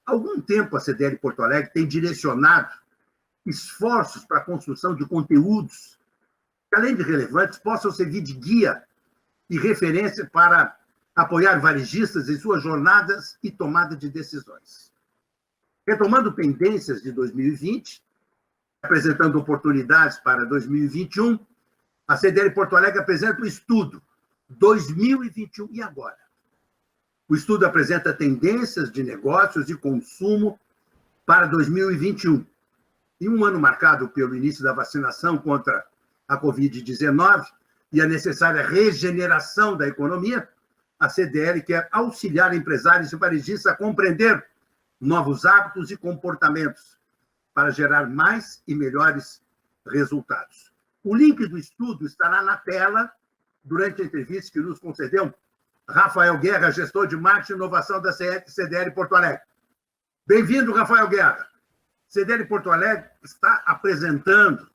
Há algum tempo, a CDL Porto Alegre tem direcionado esforços para a construção de conteúdos que, além de relevantes, possam servir de guia e referência para apoiar varejistas em suas jornadas e tomada de decisões. Retomando pendências de 2020, apresentando oportunidades para 2021, a CDL Porto Alegre apresenta o estudo 2021 e agora. O estudo apresenta tendências de negócios e consumo para 2021. Em um ano marcado pelo início da vacinação contra a Covid-19 e a necessária regeneração da economia, a CDL quer auxiliar empresários e varejistas a compreender novos hábitos e comportamentos para gerar mais e melhores resultados. O link do estudo estará na tela durante a entrevista que nos concedeu Rafael Guerra, gestor de marketing e inovação da CDL Porto Alegre. Bem-vindo, Rafael Guerra. CDL Porto Alegre está apresentando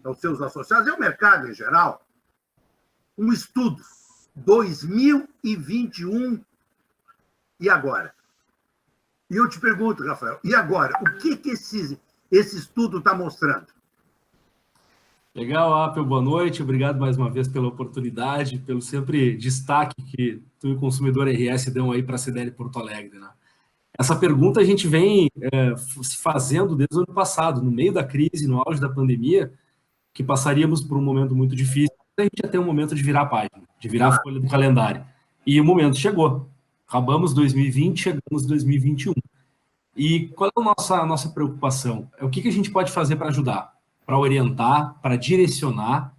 aos seus associados e ao mercado em geral um estudo 2021 e agora. E eu te pergunto, Rafael, e agora? O que esse estudo está mostrando? Legal, Apel, boa noite. Obrigado mais uma vez pela oportunidade, pelo sempre destaque que tu e o Consumidor RS dão aí para a CDL Porto Alegre, né? Essa pergunta a gente vem se fazendo desde o ano passado, no meio da crise, no auge da pandemia, que passaríamos por um momento muito difícil. A gente ia ter um momento de virar a página, de virar a folha do calendário. E o momento chegou. Acabamos 2020, chegamos 2021. E qual é a nossa preocupação? O que a gente pode fazer para ajudar? Para orientar, para direcionar,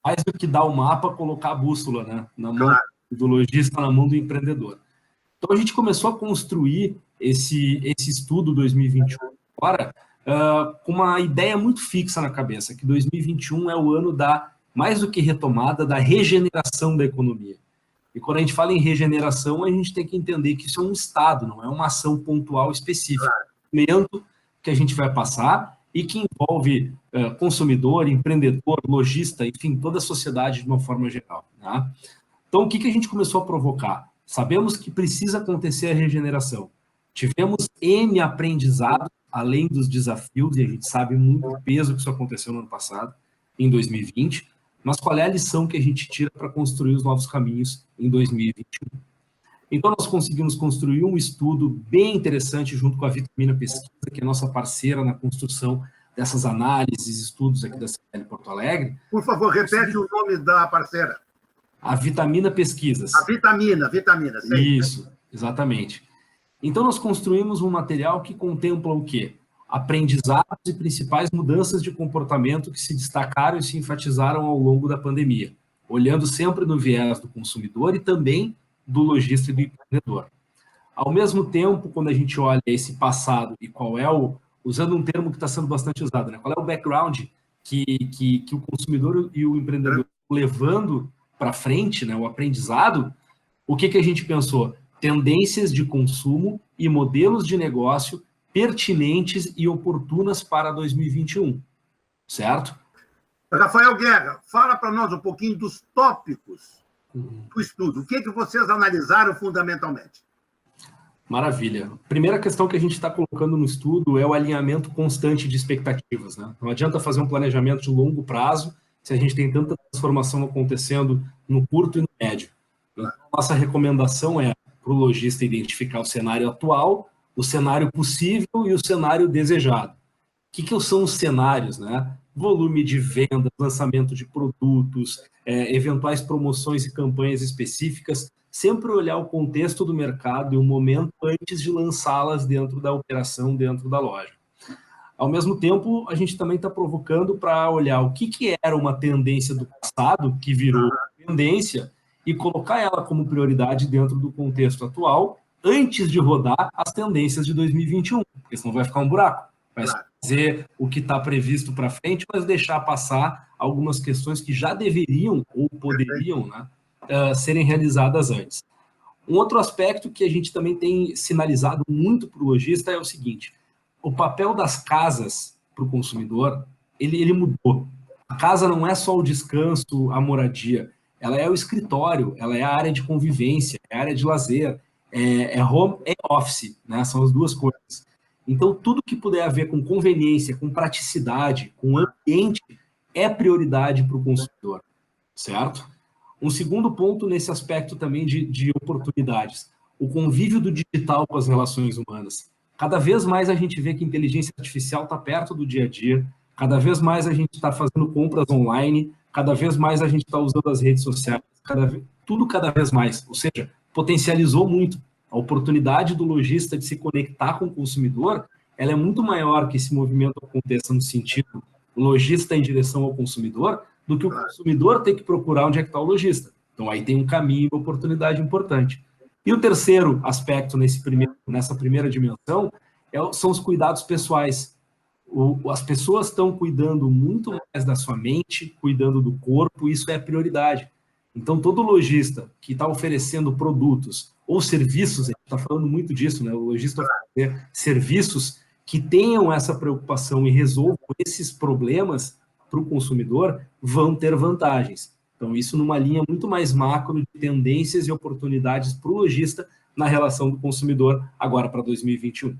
mais do que dar o mapa, colocar a bússola, né? Na mão do lojista, na mão do empreendedor. Então, a gente começou a construir esse estudo 2021 agora com uma ideia muito fixa na cabeça, que 2021 é o ano da, mais do que retomada, da regeneração da economia. E quando a gente fala em regeneração, a gente tem que entender que isso é um estado, não é uma ação pontual específica. É um momento que a gente vai passar e que envolve consumidor, empreendedor, lojista, enfim, toda a sociedade de uma forma geral, né? Então, o que a gente começou a provocar? Sabemos que precisa acontecer a regeneração. Tivemos N aprendizados, além dos desafios, e a gente sabe muito o peso que isso aconteceu no ano passado, em 2020, mas qual é a lição que a gente tira para construir os novos caminhos em 2021? Então, nós conseguimos construir um estudo bem interessante junto com a Vitamina Pesquisa, que é nossa parceira na construção dessas análises, estudos aqui da CDL Porto Alegre. Por favor, repete o nome da parceira. A Vitamina Pesquisas. A Vitamina. Sim. Isso, exatamente. Então, nós construímos um material que contempla o quê? Aprendizados e principais mudanças de comportamento que se destacaram e se enfatizaram ao longo da pandemia, olhando sempre no viés do consumidor e também do lojista e do empreendedor. Ao mesmo tempo, quando a gente olha esse passado e qual é usando um termo que está sendo bastante usado, né? Qual é o background que o consumidor e o empreendedor estão levando para frente, né? O aprendizado, o que a gente pensou? Tendências de consumo e modelos de negócio pertinentes e oportunas para 2021, certo? Rafael Guerra, fala para nós um pouquinho dos tópicos do estudo. O que vocês analisaram fundamentalmente? Maravilha. Primeira questão que a gente está colocando no estudo é o alinhamento constante de expectativas, né? Não adianta fazer um planejamento de longo prazo se a gente tem tanta transformação acontecendo no curto e no médio. Então, nossa recomendação é para o lojista identificar o cenário atual, o cenário possível e o cenário desejado. O que são os cenários, né? Volume de vendas, lançamento de produtos, eventuais promoções e campanhas específicas, sempre olhar o contexto do mercado e o momento antes de lançá-las dentro da operação, dentro da loja. Ao mesmo tempo, a gente também está provocando para olhar o que era uma tendência do passado, que virou tendência, e colocar ela como prioridade dentro do contexto atual, antes de rodar as tendências de 2021, porque senão vai ficar um buraco. Vai fazer o que está previsto para frente, mas deixar passar algumas questões que já deveriam ou poderiam, né, serem realizadas antes. Um outro aspecto que a gente também tem sinalizado muito para o lojista é o seguinte: o papel das casas para o consumidor, ele mudou. A casa não é só o descanso, a moradia, ela é o escritório, ela é a área de convivência, é a área de lazer, é home e office, né? São as duas coisas. Então, tudo que puder haver com conveniência, com praticidade, com ambiente, é prioridade para o consumidor, certo? Um segundo ponto nesse aspecto também de oportunidades, o convívio do digital com as relações humanas. Cada vez mais a gente vê que a inteligência artificial está perto do dia a dia, cada vez mais a gente está fazendo compras online, cada vez mais a gente está usando as redes sociais, tudo cada vez mais. Ou seja, potencializou muito. A oportunidade do lojista de se conectar com o consumidor, ela é muito maior que esse movimento aconteça no sentido lojista em direção ao consumidor, do que o consumidor ter que procurar onde é que está o lojista. Então, aí tem um caminho e uma oportunidade importante. E o terceiro aspecto nessa primeira dimensão são os cuidados pessoais. As pessoas estão cuidando muito mais da sua mente, cuidando do corpo, isso é prioridade. Então, todo lojista que está oferecendo produtos ou serviços, a gente está falando muito disso, né? O lojista oferecer serviços que tenham essa preocupação e resolvam esses problemas para o consumidor, vão ter vantagens. Então, isso numa linha muito mais macro de tendências e oportunidades para o lojista na relação do consumidor agora para 2021.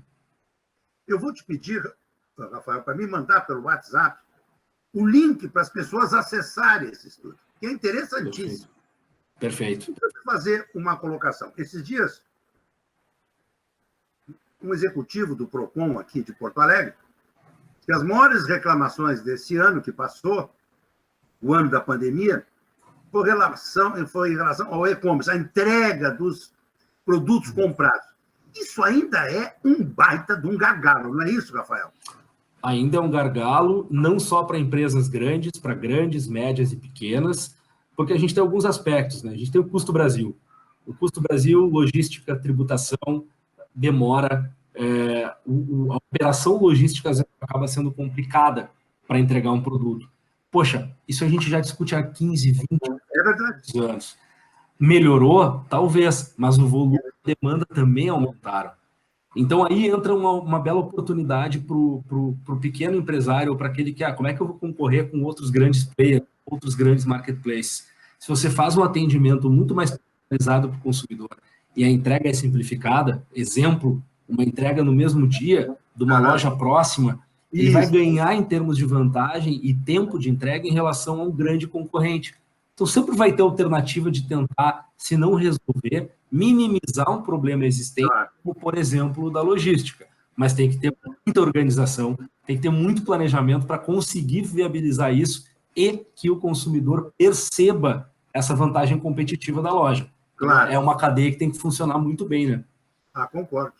Eu vou te pedir, Rafael, para me mandar pelo WhatsApp o link para as pessoas acessarem esse estudo, que é interessantíssimo. Perfeito. Eu vou fazer uma colocação. Esses dias, um executivo do PROCON aqui de Porto Alegre, que as maiores reclamações desse ano que passou, o ano da pandemia, foi em relação ao e-commerce, a entrega dos produtos comprados. Isso ainda é um baita de um gargalo, não é isso, Rafael? Ainda é um gargalo, não só para empresas grandes, para grandes, médias e pequenas, porque a gente tem alguns aspectos, né? A gente tem o custo Brasil. O custo Brasil, logística, tributação, demora. A operação logística acaba sendo complicada para entregar um produto. Poxa, isso a gente já discute há 15, 20 anos. Melhorou? Talvez, mas o volume e a demanda também aumentaram. Então, aí entra uma bela oportunidade para o pequeno empresário, ou para aquele que, como é que eu vou concorrer com outros grandes players, outros grandes marketplaces? Se você faz um atendimento muito mais personalizado para o consumidor e a entrega é simplificada, exemplo, uma entrega no mesmo dia de uma loja próxima, ele vai ganhar em termos de vantagem e tempo de entrega em relação a um grande concorrente. Então, sempre vai ter alternativa de tentar, se não resolver, minimizar um problema existente, como, por exemplo, da logística. Mas tem que ter muita organização, tem que ter muito planejamento para conseguir viabilizar isso e que o consumidor perceba essa vantagem competitiva da loja. Claro. É uma cadeia que tem que funcionar muito bem, né? Concordo.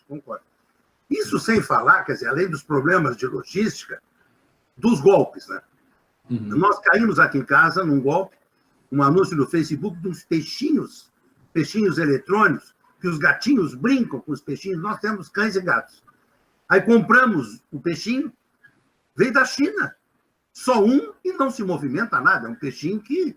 Isso sem falar, quer dizer, além dos problemas de logística, dos golpes, né? Uhum. Nós caímos aqui em casa num golpe, um anúncio no Facebook dos peixinhos eletrônicos, que os gatinhos brincam com os peixinhos. Nós temos cães e gatos. Aí compramos o peixinho, veio da China. Só um e não se movimenta nada. É um peixinho que,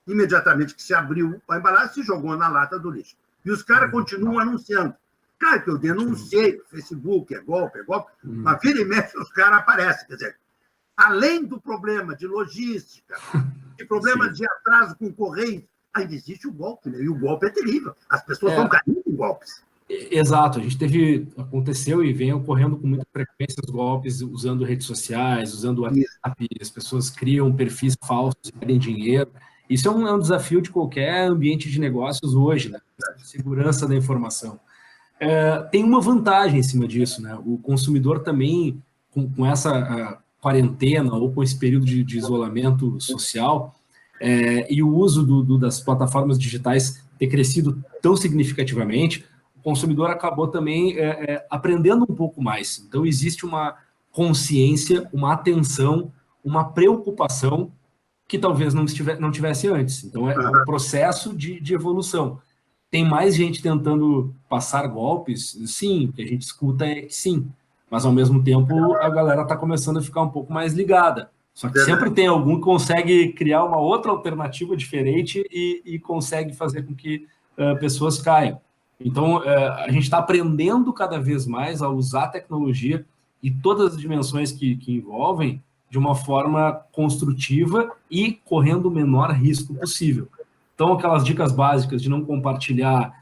imediatamente que se abriu a embalagem, se jogou na lata do lixo. E os caras continuam anunciando. Cara, que eu denunciei no Facebook, é golpe. Mas vira e mexe, os caras aparecem. Quer dizer, além do problema de logística, de problema de atraso com o correio, ainda existe o golpe, né? E o golpe é terrível. As pessoas estão caindo em golpes. Exato. Aconteceu e vem ocorrendo com muita frequência os golpes usando redes sociais, usando o WhatsApp, as pessoas criam perfis falsos e pedem dinheiro. Isso é um desafio de qualquer ambiente de negócios hoje, né? Segurança da informação. Tem uma vantagem em cima disso, né? O consumidor também, com essa quarentena ou com esse período de isolamento social e o uso das plataformas digitais ter crescido tão significativamente, o consumidor acabou também aprendendo um pouco mais. Então, existe uma consciência, uma atenção, uma preocupação que talvez não tivesse antes. Então, é um processo de evolução. Tem mais gente tentando passar golpes? Sim, o que a gente escuta é que sim. Mas, ao mesmo tempo, a galera está começando a ficar um pouco mais ligada. Só que sempre tem algum que consegue criar uma outra alternativa diferente e consegue fazer com que pessoas caiam. Então, a gente está aprendendo cada vez mais a usar a tecnologia e todas as dimensões que envolvem de uma forma construtiva e correndo o menor risco possível. Então, aquelas dicas básicas de não compartilhar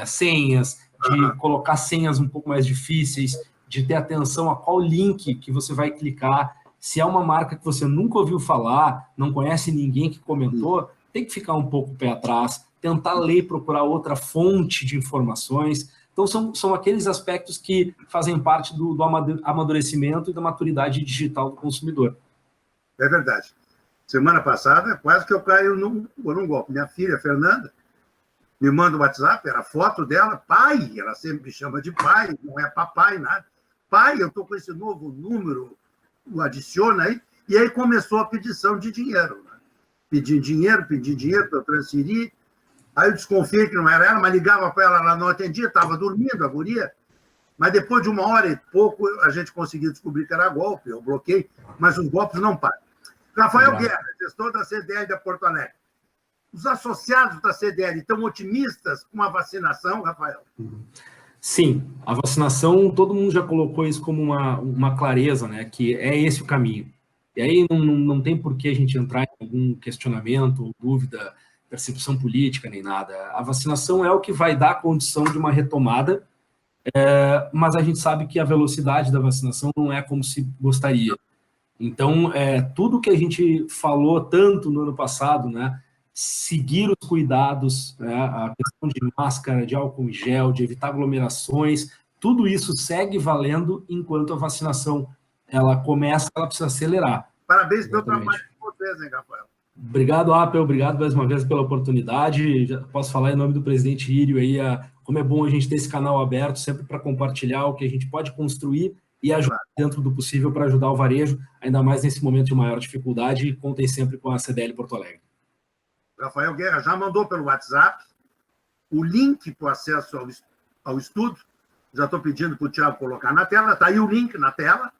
senhas, de colocar senhas um pouco mais difíceis, de ter atenção a qual link que você vai clicar. Se é uma marca que você nunca ouviu falar, não conhece ninguém que comentou, tem que ficar um pouco o pé atrás, tentar ler e procurar outra fonte de informações. Então, são aqueles aspectos que fazem parte do amadurecimento e da maturidade digital do consumidor. É verdade. Semana passada, quase que eu caio num golpe. Minha filha, Fernanda, me manda o WhatsApp, era a foto dela, pai, ela sempre me chama de pai, não é papai, nada. Pai, eu estou com esse novo número, adiciona aí. E aí começou a pedição de dinheiro. Né? Pedi dinheiro para eu transferir. Aí eu desconfiei que não era ela, mas ligava para ela, ela não atendia, estava dormindo, a guria. Mas depois de 1 hora e pouco, a gente conseguiu descobrir que era golpe, eu bloqueei, mas os golpes não param. Rafael Guerra, gestor da CDL da Porto Alegre. Os associados da CDL estão otimistas com a vacinação, Rafael? Sim, a vacinação, todo mundo já colocou isso como uma clareza, né? Que é esse o caminho. E aí não tem por que a gente entrar em algum questionamento ou dúvida, percepção política, nem nada. A vacinação é o que vai dar a condição de uma retomada, mas a gente sabe que a velocidade da vacinação não é como se gostaria. Então, tudo que a gente falou tanto no ano passado, né? Seguir os cuidados, né, a questão de máscara, de álcool em gel, de evitar aglomerações, tudo isso segue valendo enquanto a vacinação ela começa, ela precisa acelerar. Parabéns pelo trabalho de vocês, hein, Rafael? Obrigado, Apple, obrigado mais uma vez pela oportunidade. Já posso falar em nome do presidente Írio aí, como é bom a gente ter esse canal aberto sempre para compartilhar o que a gente pode construir e ajudar dentro do possível para ajudar o varejo, ainda mais nesse momento de maior dificuldade, e contem sempre com a CDL Porto Alegre. Rafael Guerra já mandou pelo WhatsApp o link para o acesso ao estudo. Já estou pedindo para o Thiago colocar na tela. Está aí o link na tela.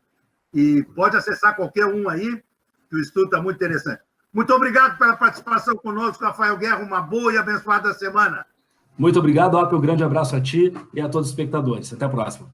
E pode acessar qualquer um aí, que o estudo está muito interessante. Muito obrigado pela participação conosco, Rafael Guerra. Uma boa e abençoada semana. Muito obrigado, Apple. Um grande abraço a ti e a todos os espectadores. Até a próxima.